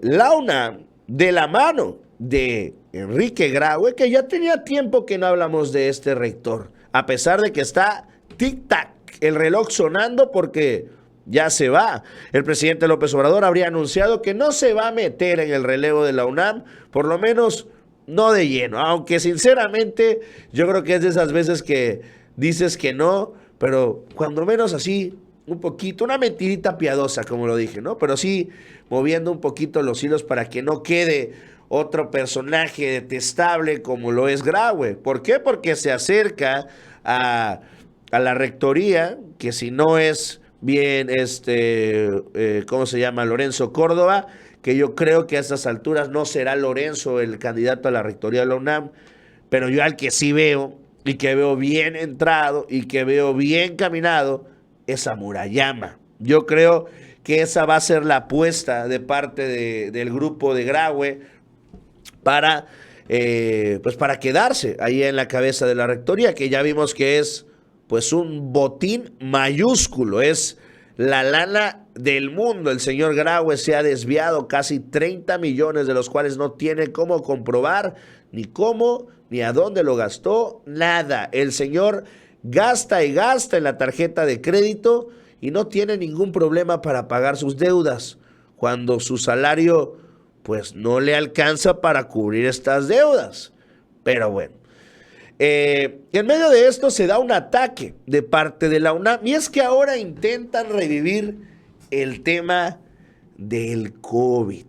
La UNAM, de la mano de Enrique Graue, que ya tenía tiempo que no hablamos de este rector, a pesar de que está tic-tac, el reloj sonando porque ya se va. El presidente López Obrador habría anunciado que no se va a meter en el relevo de la UNAM, por lo menos no de lleno, aunque sinceramente yo creo que es de esas veces que dices que no, pero cuando menos así un poquito, una mentirita piadosa, como lo dije, ¿no? Pero sí moviendo un poquito los hilos para que no quede otro personaje detestable como lo es Graue. ¿Por qué? Porque se acerca a la rectoría, que si no es bien, ¿cómo se llama? Lorenzo Córdoba, que yo creo que a estas alturas no será Lorenzo el candidato a la rectoría de la UNAM, pero yo al que sí veo, y que veo bien entrado, y que veo bien caminado, es a Murayama. Yo creo que esa va a ser la apuesta de parte del grupo de Graue para, pues para quedarse ahí en la cabeza de la rectoría, que ya vimos que es pues un botín mayúsculo, es la lana del mundo. El señor Graue se ha desviado casi 30 millones, de los cuales no tiene cómo comprobar ni cómo ni a dónde lo gastó, nada. El señor gasta y gasta en la tarjeta de crédito y no tiene ningún problema para pagar sus deudas, cuando su salario pues no le alcanza para cubrir estas deudas. Pero bueno, en medio de esto se da un ataque de parte de la UNAM, y es que ahora intentan revivir el tema del COVID.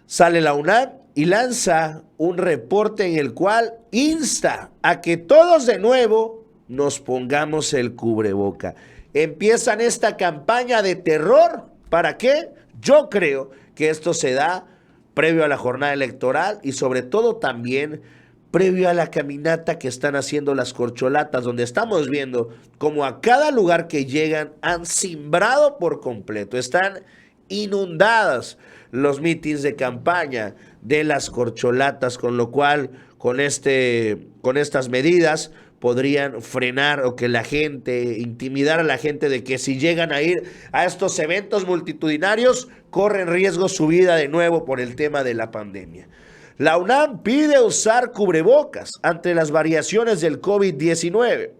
Sale la UNAM y lanza un reporte en el cual insta a que todos de nuevo nos pongamos el cubreboca. Empiezan esta campaña de terror. ¿Para qué? Yo creo que esto se da previo a la jornada electoral y sobre todo también previo a la caminata que están haciendo las corcholatas, donde estamos viendo como a cada lugar que llegan han cimbrado por completo, están inundadas los mítines de campaña de las corcholatas, con lo cual con estas medidas podrían frenar o que la gente, intimidar a la gente de que si llegan a ir a estos eventos multitudinarios, corren riesgo su vida de nuevo por el tema de la pandemia. La UNAM pide usar cubrebocas ante las variaciones del COVID-19.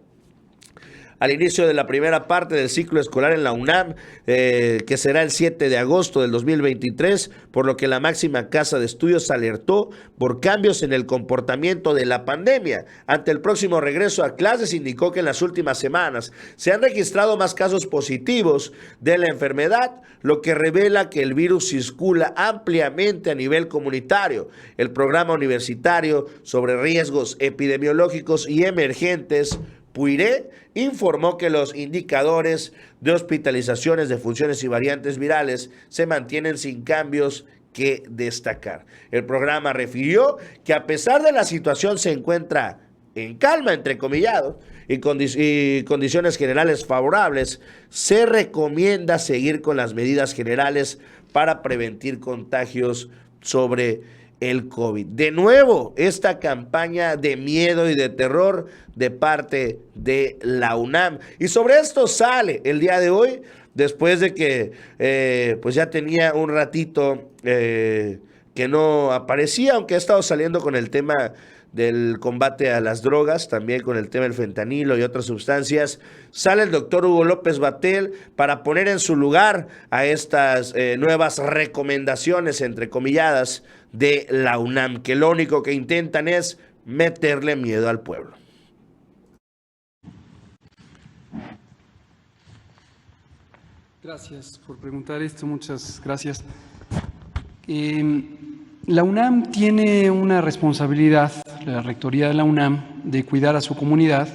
Al inicio de la primera parte del ciclo escolar en la UNAM, que será el 7 de agosto del 2023, por lo que la máxima casa de estudios alertó por cambios en el comportamiento de la pandemia. Ante el próximo regreso a clases, indicó que en las últimas semanas se han registrado más casos positivos de la enfermedad, lo que revela que el virus circula ampliamente a nivel comunitario. El programa universitario sobre riesgos epidemiológicos y emergentes, PUIRE, informó que los indicadores de hospitalizaciones de funciones y variantes virales se mantienen sin cambios que destacar. El programa refirió que a pesar de la situación se encuentra en calma, entrecomillado, y condiciones generales favorables, se recomienda seguir con las medidas generales para prevenir contagios sobre el COVID. De nuevo, esta campaña de miedo y de terror de parte de la UNAM. Y sobre esto sale el día de hoy, después de que pues ya tenía un ratito que no aparecía, aunque ha estado saliendo con el tema del combate a las drogas, también con el tema del fentanilo y otras sustancias. Sale el doctor Hugo López-Gatell para poner en su lugar a estas nuevas recomendaciones, entrecomilladas, de la UNAM, que lo único que intentan es meterle miedo al pueblo. Gracias por preguntar esto, muchas gracias. La UNAM tiene una responsabilidad, la rectoría de la UNAM, de cuidar a su comunidad,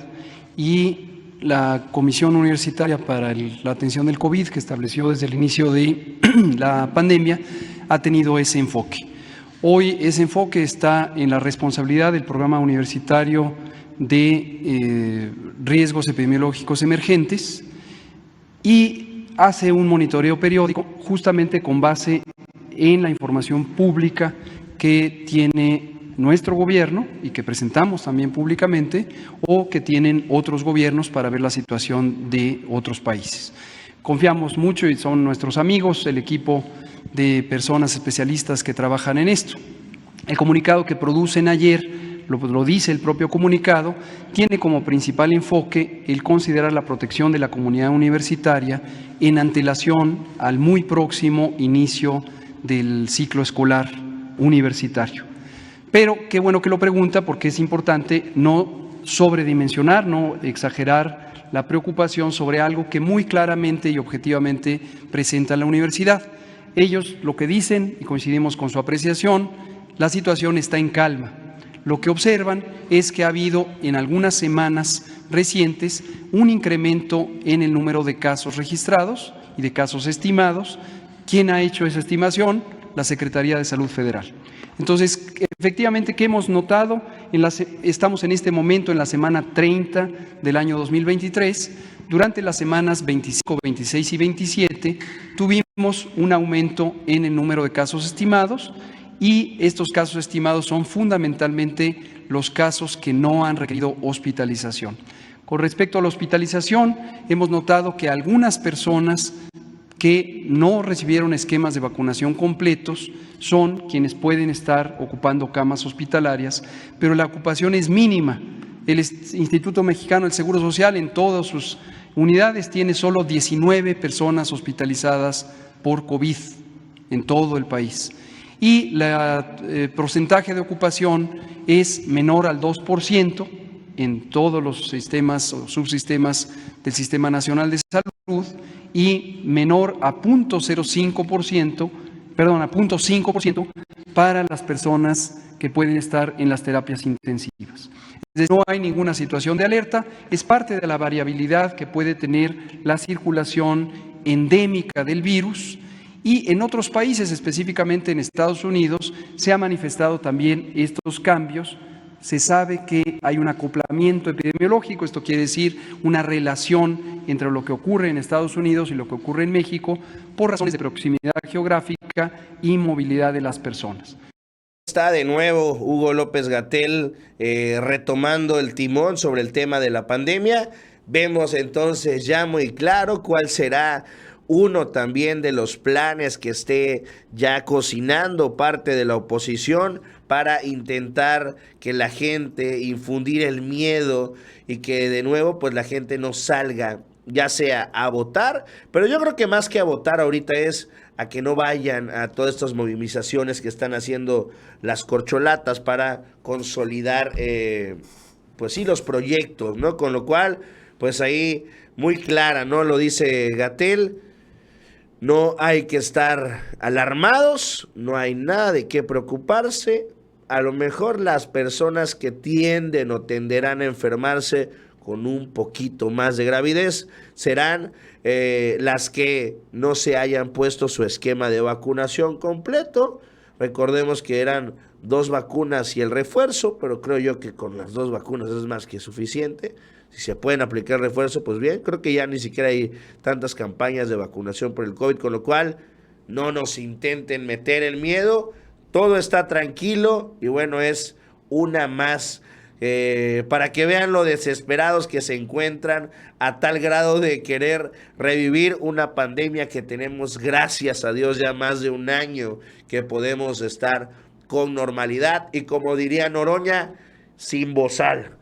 y la Comisión Universitaria para la Atención del COVID, que estableció desde el inicio de la pandemia, ha tenido ese enfoque. Hoy ese enfoque está en la responsabilidad del Programa Universitario de Riesgos Epidemiológicos Emergentes, y hace un monitoreo periódico justamente con base en la información pública que tiene nuestro gobierno y que presentamos también públicamente, o que tienen otros gobiernos, para ver la situación de otros países. Confiamos mucho y son nuestros amigos, el equipo de personas especialistas que trabajan en esto. El comunicado que producen ayer, lo dice el propio comunicado, tiene como principal enfoque el considerar la protección de la comunidad universitaria en antelación al muy próximo inicio del ciclo escolar universitario. Pero qué bueno que lo pregunta, porque es importante no sobredimensionar, no exagerar la preocupación sobre algo que muy claramente y objetivamente presenta la universidad. Ellos lo que dicen, y coincidimos con su apreciación, la situación está en calma. Lo que observan es que ha habido en algunas semanas recientes un incremento en el número de casos registrados y de casos estimados. ¿Quién ha hecho esa estimación? La Secretaría de Salud Federal. Entonces, efectivamente, ¿qué hemos notado? Estamos en este momento en la semana 30 del año 2023. Durante las semanas 25, 26 y 27 tuvimos un aumento en el número de casos estimados, y estos casos estimados son fundamentalmente los casos que no han requerido hospitalización. Con respecto a la hospitalización, hemos notado que algunas personas que no recibieron esquemas de vacunación completos son quienes pueden estar ocupando camas hospitalarias, pero la ocupación es mínima. El Instituto Mexicano del Seguro Social en todas sus unidades tiene solo 19 personas hospitalizadas por COVID en todo el país. Y el porcentaje de ocupación es menor al 2% en todos los sistemas o subsistemas del Sistema Nacional de Salud, y menor a 0.5% para las personas que pueden estar en las terapias intensivas. No hay ninguna situación de alerta, es parte de la variabilidad que puede tener la circulación endémica del virus, y en otros países, específicamente en Estados Unidos, se han manifestado también estos cambios. Se sabe que hay un acoplamiento epidemiológico, esto quiere decir una relación entre lo que ocurre en Estados Unidos y lo que ocurre en México por razones de proximidad geográfica y movilidad de las personas. Está de nuevo Hugo López-Gatell retomando el timón sobre el tema de la pandemia. Vemos entonces ya muy claro cuál será uno también de los planes que esté ya cocinando parte de la oposición para intentar que la gente, infundir el miedo y que de nuevo pues la gente no salga, ya sea a votar, pero yo creo que más que a votar ahorita es a que no vayan a todas estas movilizaciones que están haciendo las corcholatas para consolidar pues sí los proyectos, ¿no? Con lo cual pues ahí muy clara, ¿no? Lo dice Gatell. No hay que estar alarmados, no hay nada de qué preocuparse. A lo mejor las personas que tienden o tenderán a enfermarse con un poquito más de gravidez serán las que no se hayan puesto su esquema de vacunación completo. Recordemos que eran 2 vacunas y el refuerzo, pero creo yo que con las 2 vacunas es más que suficiente. Si se pueden aplicar refuerzo, pues bien, creo que ya ni siquiera hay tantas campañas de vacunación por el COVID, con lo cual no nos intenten meter el miedo, todo está tranquilo y bueno, es una más para que vean lo desesperados que se encuentran a tal grado de querer revivir una pandemia que tenemos, gracias a Dios, ya más de un año que podemos estar con normalidad y como diría Noroña, sin bozal.